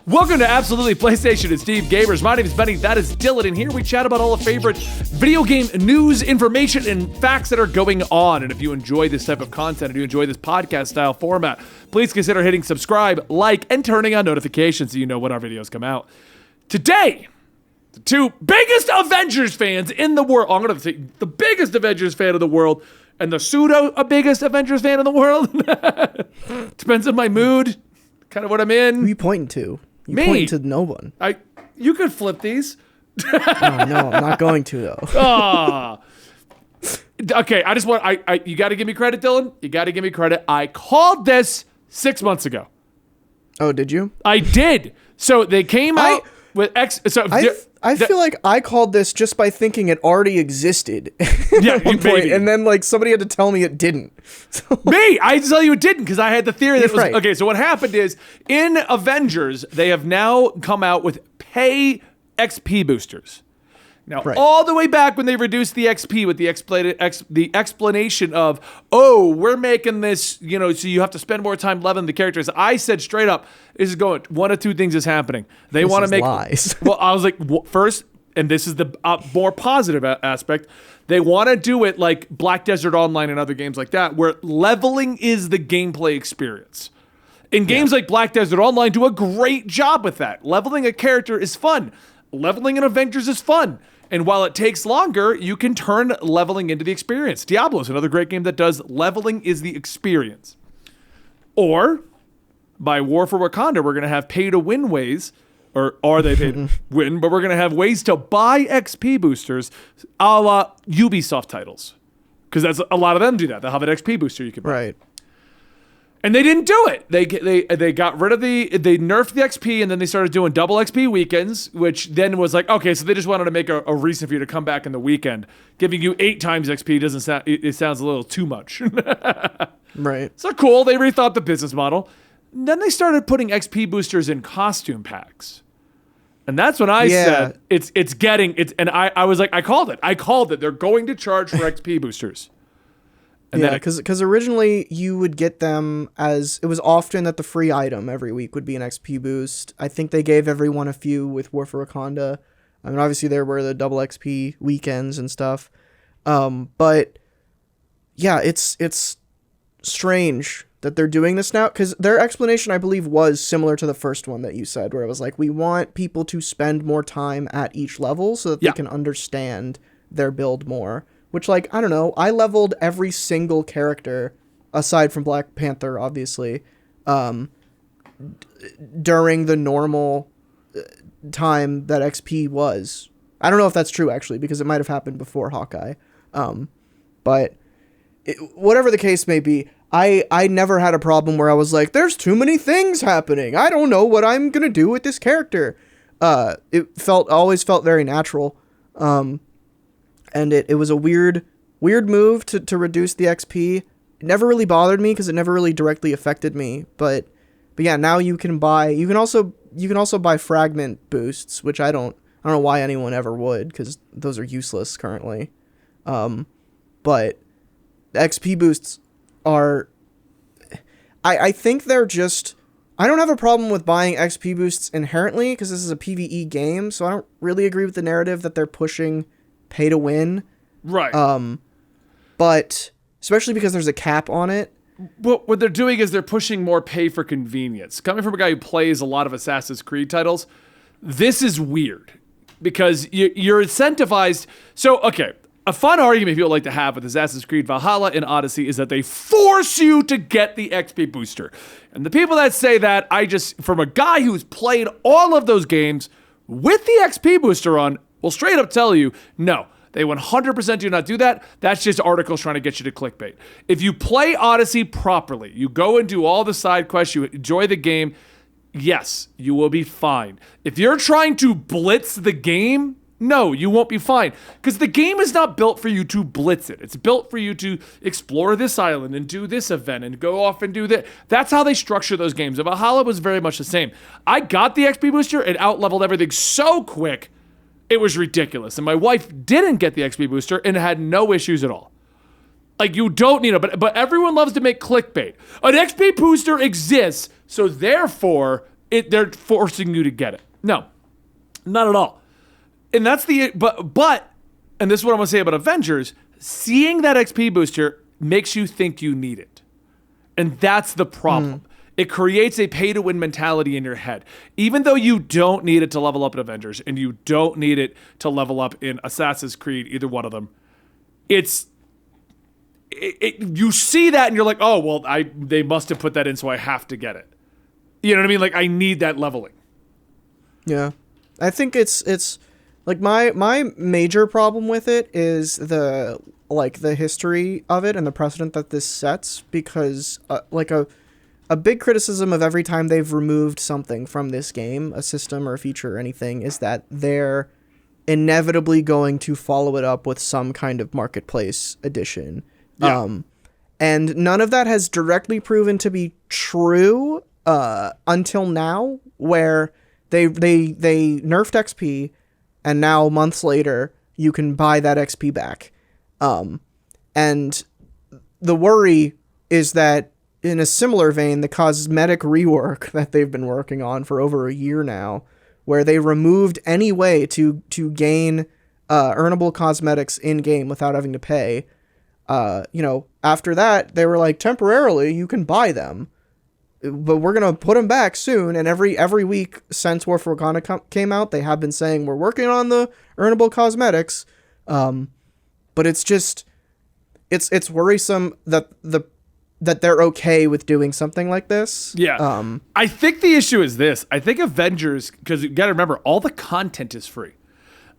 Welcome to Absolutely PlayStation and Steve Gamers. My name is Benny, that is Dylan, and here we chat about all the favorite video game news, information, and facts that are going on. And if you enjoy this type of content, if you enjoy this podcast style format, please consider hitting subscribe, like, and turning on notifications so you know when our videos come out. Today, the two biggest Avengers fans in the world, I'm going to say the biggest Avengers fan in the world, and the pseudo-biggest Avengers fan in the world. Depends on my mood, kind of what I'm in. Who are you pointing to? You Me. pointing to no one. You could flip these. No, I'm not going to though. Okay, you got to give me credit, Dylan. You got to give me credit. I called this 6 months ago. Oh, did you? I did. So they came out with X. So I feel like I called this just by thinking it already existed. Yeah, maybe. And then like somebody had to tell me it didn't. So, me, I had to tell you it didn't because I had the theory that it was right. Okay. So what happened is in Avengers they have now come out with pay XP boosters. Now, all the way back when they reduced the XP with the explanation of, oh, we're making this, so you have to spend more time leveling the characters. I said straight up, this is going, one of two things is happening. They want to make lies. Well, I was like, first, and this is the more positive aspect, they want to do it like Black Desert Online and other games like that, where leveling is the gameplay experience. And games like Black Desert Online do a great job with that. Leveling a character is fun. Leveling in Avengers is fun. And while it takes longer, you can turn leveling into the experience. Diablo is another great game that does leveling is the experience. Or, by War for Wakanda, we're going to have pay-to-win ways, or are they pay-to-win, but we're going to have ways to buy XP boosters a la Ubisoft titles. Because a lot of them do that. They'll have an XP booster you can buy. Right. And they didn't do it. They got rid of they nerfed the XP, and then they started doing double XP weekends, which then was like, okay, so they just wanted to make a reason for you to come back in the weekend. Giving you 8 times XP doesn't sound, it sounds a little too much. Right. So cool, they rethought the business model. And then they started putting XP boosters in costume packs. And that's when I said, and I was like, I called it. They're going to charge for XP boosters. And because originally you would get them as it was often that the free item every week would be an XP boost. I think they gave everyone a few with War for Wakanda. I mean, obviously there were the double XP weekends and stuff. But yeah, it's strange that they're doing this now because their explanation, I believe, was similar to the first one that you said, where it was like, we want people to spend more time at each level so that they can understand their build more. Which, like, I don't know, I leveled every single character, aside from Black Panther, obviously, during the normal time that XP was. I don't know if that's true, actually, because it might have happened before Hawkeye. But whatever the case may be, I never had a problem where I was like, there's too many things happening. I don't know what I'm going to do with this character. It always felt very natural. And it was a weird move to reduce the XP. It never really bothered me because it never really directly affected me. But yeah, now you can also buy fragment boosts, which I don't know why anyone ever would because those are useless currently. But the XP boosts are, I think they're just, I don't have a problem with buying XP boosts inherently because this is a PvE game, so I don't really agree with the narrative that they're pushing pay to win. Right. But especially because there's a cap on it. What they're doing is they're pushing more pay for convenience. Coming from a guy who plays a lot of Assassin's Creed titles, this is weird because you're incentivized. So, okay, a fun argument people like to have with Assassin's Creed Valhalla and Odyssey is that they force you to get the XP booster. And the people that say that, from a guy who's played all of those games with the XP booster on, will straight up tell you, no, they 100% do not do that. That's just articles trying to get you to clickbait. If you play Odyssey properly, you go and do all the side quests, you enjoy the game, yes, you will be fine. If you're trying to blitz the game, no, you won't be fine. Because the game is not built for you to blitz it. It's built for you to explore this island and do this event and go off and do that. That's how they structure those games. And Valhalla was very much the same. I got the XP booster and out-leveled everything so quick. It was ridiculous. And my wife didn't get the XP booster and had no issues at all. Like, you don't need it, but everyone loves to make clickbait. An XP booster exists, so therefore, they're forcing you to get it. No, not at all. And that's but and this is what I'm gonna say about Avengers. Seeing that XP booster makes you think you need it, and that's the problem. It creates a pay-to-win mentality in your head. Even though you don't need it to level up in Avengers, and you don't need it to level up in Assassin's Creed, either one of them, you see that and you're like, oh, well, they must have put that in, so I have to get it. You know what I mean? Like, I need that leveling. Yeah. I think it's like my major problem with it is the history of it and the precedent that this sets, because a big criticism of every time they've removed something from this game, a system or a feature or anything, is that they're inevitably going to follow it up with some kind of marketplace edition. Yeah. And none of that has directly proven to be true until now, where they nerfed XP, and now months later you can buy that XP back. And the worry is that, in a similar vein, the cosmetic rework that they've been working on for over a year now, where they removed any way to gain earnable cosmetics in-game without having to pay. After that, they were like, temporarily, you can buy them, but we're going to put them back soon. And every week since War for Wakanda came out, they have been saying, we're working on the earnable cosmetics. But it's just, it's worrisome that they're okay with doing something like this. Yeah. I think the issue is this. I think Avengers, because you got to remember, all the content is free.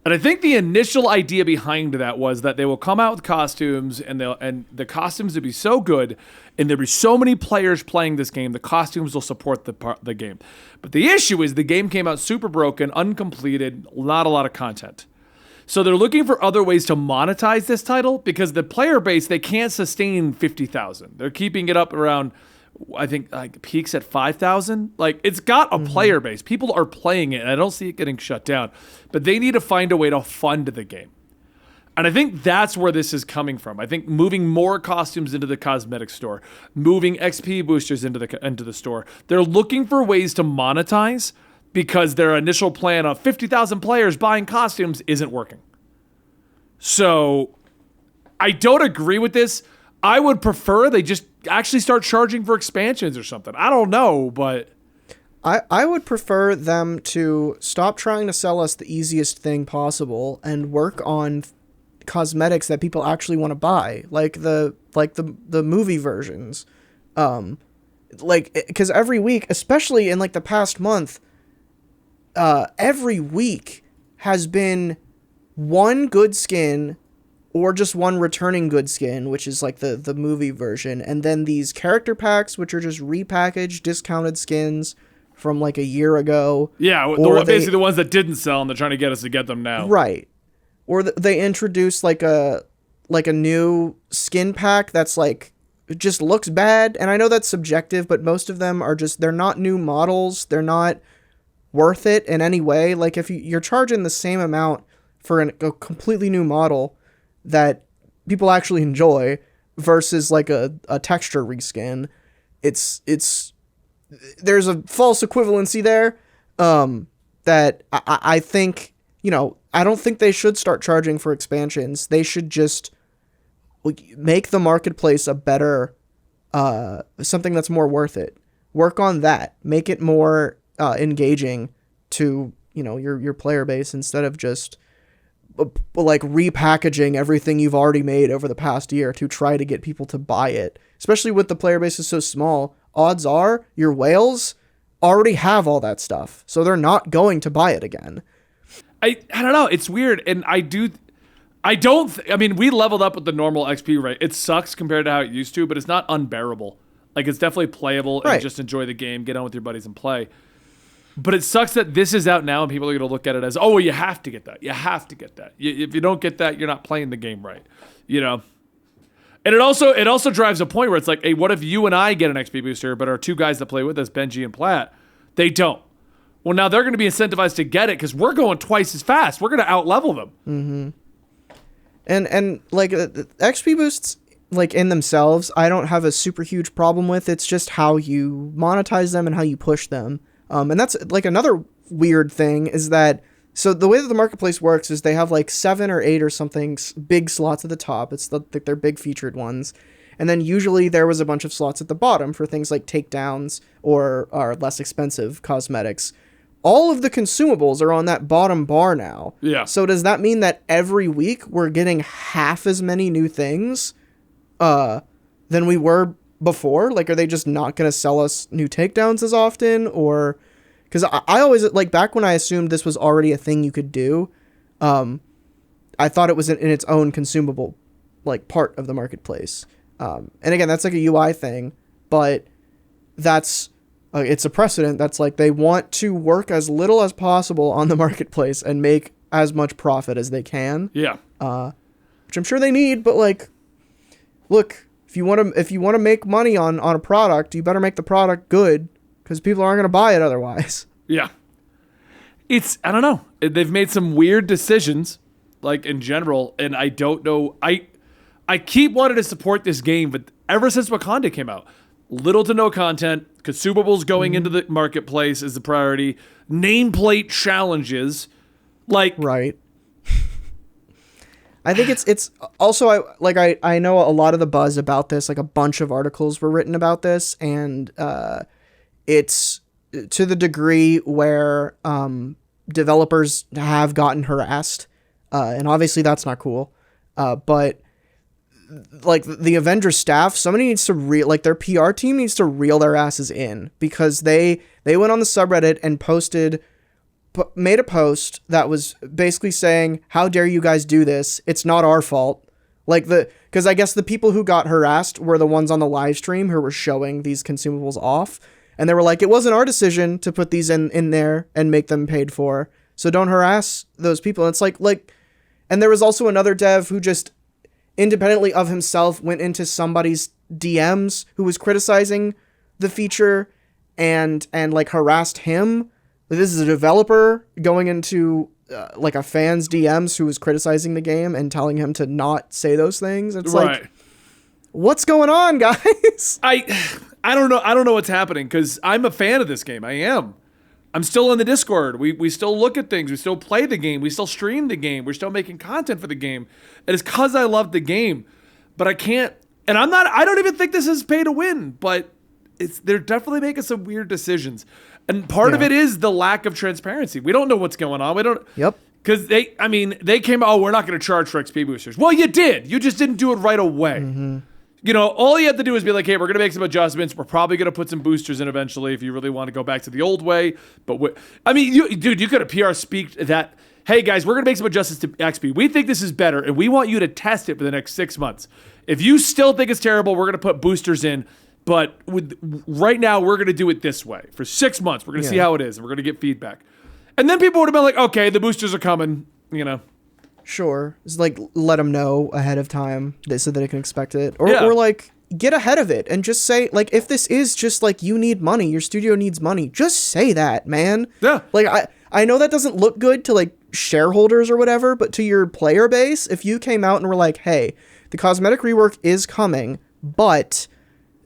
And I think the initial idea behind that was that they will come out with costumes, and the costumes will be so good, and there'll be so many players playing this game, the costumes will support the game. But the issue is the game came out super broken, uncompleted, not a lot of content. So they're looking for other ways to monetize this title, because the player base, they can't sustain 50,000. They're keeping it up around, I think, like peaks at 5,000. Like, it's got a player base. People are playing it, and I don't see it getting shut down. But they need to find a way to fund the game. And I think that's where this is coming from. I think moving more costumes into the cosmetic store, moving XP boosters into the store. They're looking for ways to monetize, because their initial plan of 50,000 players buying costumes isn't working. So I don't agree with this. I would prefer they just actually start charging for expansions or something. I don't know, but I would prefer them to stop trying to sell us the easiest thing possible and work on cosmetics that people actually want to buy, like the movie versions. Because every week, especially in like the past month, every week has been one good skin or just one returning good skin, which is like the movie version. And then these character packs, which are just repackaged, discounted skins from like a year ago. Yeah, basically the ones that didn't sell, and they're trying to get us to get them now. Right. Or they introduce like a new skin pack that's like, it just looks bad. And I know that's subjective, but most of them are just, they're not new models. They're not worth it in any way. Like, if you're charging the same amount for a completely new model that people actually enjoy versus like a texture reskin, it's there's a false equivalency there that I think, I don't think they should start charging for expansions. They should just make the marketplace a better something that's more worth it. Work on that. Make it more engaging to your player base, instead of just like repackaging everything you've already made over the past year to try to get people to buy it. Especially with the player base is so small, odds are your whales already have all that stuff, so they're not going to buy it again. I don't know, it's weird. And I mean, we leveled up with the normal XP rate. It sucks compared to how it used to, but it's not unbearable. Like, it's definitely playable, and just enjoy the game, get on with your buddies and play. But it sucks that this is out now, and people are going to look at it as, oh, well, you have to get that. You have to get that. If you don't get that, you're not playing the game right. And it also drives a point where it's like, hey, what if you and I get an XP booster, but our two guys that play with us, Benji and Platt, they don't? Well, now they're going to be incentivized to get it because we're going twice as fast. We're going to out-level them. Mm-hmm. And like, XP boosts, like, in themselves, I don't have a super huge problem with. It's just how you monetize them and how you push them. And that's like another weird thing is that, so the way that the marketplace works is they have like 7 or 8 or something big slots at the top. It's they're big featured ones. And then usually there was a bunch of slots at the bottom for things like takedowns or less expensive cosmetics. All of the consumables are on that bottom bar now. Yeah. So does that mean that every week we're getting half as many new things than we were before? Like, are they just not going to sell us new takedowns as often? Or... Because I always, like, back when I assumed this was already a thing you could do, I thought it was in its own consumable, like, part of the marketplace. And again, that's like a UI thing, but that's, it's a precedent that's like, they want to work as little as possible on the marketplace and make as much profit as they can. Yeah. Which I'm sure they need, but, like, look, if you want to make money on a product, you better make the product good. Because people aren't going to buy it otherwise. Yeah. I don't know. They've made some weird decisions, like, in general, and I don't know. I keep wanting to support this game, but ever since Wakanda came out, little to no content, consumables going into the marketplace is the priority, nameplate challenges, like... Right. I think it's also, I know a lot of the buzz about this, like a bunch of articles were written about this, and... it's to the degree where developers have gotten harassed, and obviously that's not cool. But like the Avengers staff, somebody needs to their PR team needs to reel their asses in, because they went on the subreddit and made a post that was basically saying, "How dare you guys do this? It's not our fault." Because I guess the people who got harassed were the ones on the live stream who were showing these consumables off. And they were like, it wasn't our decision to put these in there and make them paid for. So don't harass those people. And it's like, and there was also another dev who just independently of himself went into somebody's DMs who was criticizing the feature and like harassed him. This is a developer going into like a fan's DMs who was criticizing the game and telling him to not say those things. It's right. Like, what's going on, guys? I don't know. I don't know what's happening, because I'm a fan of this game. I am. I'm still in the Discord. We still look at things. We still play the game. We still stream the game. We're still making content for the game. And it's because I love the game. But I can't. And I don't even think this is pay to win. But they're definitely making some weird decisions. And part of it is the lack of transparency. We don't know what's going on. We don't. Yep. Because they came out, we're not going to charge for XP boosters. Well, you did. You just didn't do it right away. Mm-hmm. You know, all you have to do is be like, hey, we're going to make some adjustments. We're probably going to put some boosters in eventually if you really want to go back to the old way. But, you could have PR speak that, hey, guys, we're going to make some adjustments to XP. We think this is better, and we want you to test it for the next 6 months. If you still think it's terrible, we're going to put boosters in. But right now, we're going to do it this way. For 6 months, we're going to see how it is, and we're going to get feedback. And then people would have been like, okay, the boosters are coming, you know. Sure. It's like, let them know ahead of time so that they can expect it. Or like, get ahead of it and just say, like, if this is just like, you need money, your studio needs money, just say that, man. Yeah. Like, I know that doesn't look good to like shareholders or whatever, but to your player base, if you came out and were like, hey, the cosmetic rework is coming, but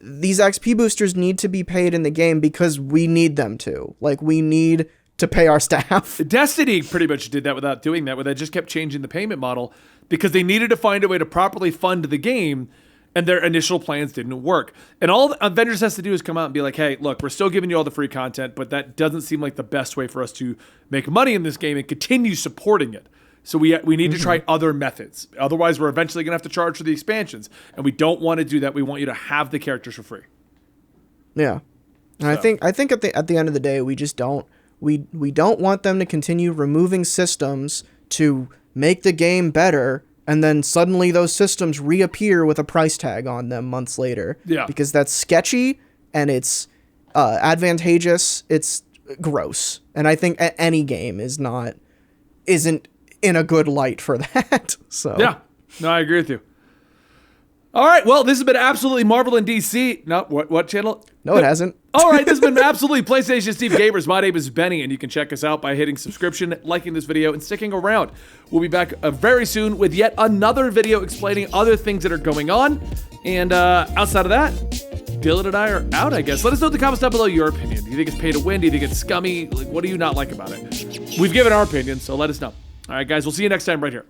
these XP boosters need to be paid in the game because we need them to. Like, we need to pay our staff. Destiny pretty much did that without doing that, where they just kept changing the payment model because they needed to find a way to properly fund the game, and their initial plans didn't work. And all Avengers has to do is come out and be like, hey, look, we're still giving you all the free content, but that doesn't seem like the best way for us to make money in this game and continue supporting it. So we need to try other methods. Otherwise, we're eventually going to have to charge for the expansions, and we don't want to do that. We want you to have the characters for free. Yeah. And so. I think at the end of the day, we just don't. We don't want them to continue removing systems to make the game better, and then suddenly those systems reappear with a price tag on them months later. Yeah. Because that's sketchy, and it's advantageous. It's gross. And I think any game isn't in a good light for that. So yeah. No, I agree with you. All right, well, this has been Absolutely Marvel in DC. No, what channel? No, it hasn't. All right, this has been Absolutely PlayStation Steve Gamers. My name is Benny, and you can check us out by hitting subscription, liking this video, and sticking around. We'll be back very soon with yet another video explaining other things that are going on. And outside of that, Dylan and I are out, I guess. Let us know in the comments down below your opinion. Do you think it's pay to win? Do you think it's scummy? Like, what do you not like about it? We've given our opinion, so let us know. All right, guys, we'll see you next time right here.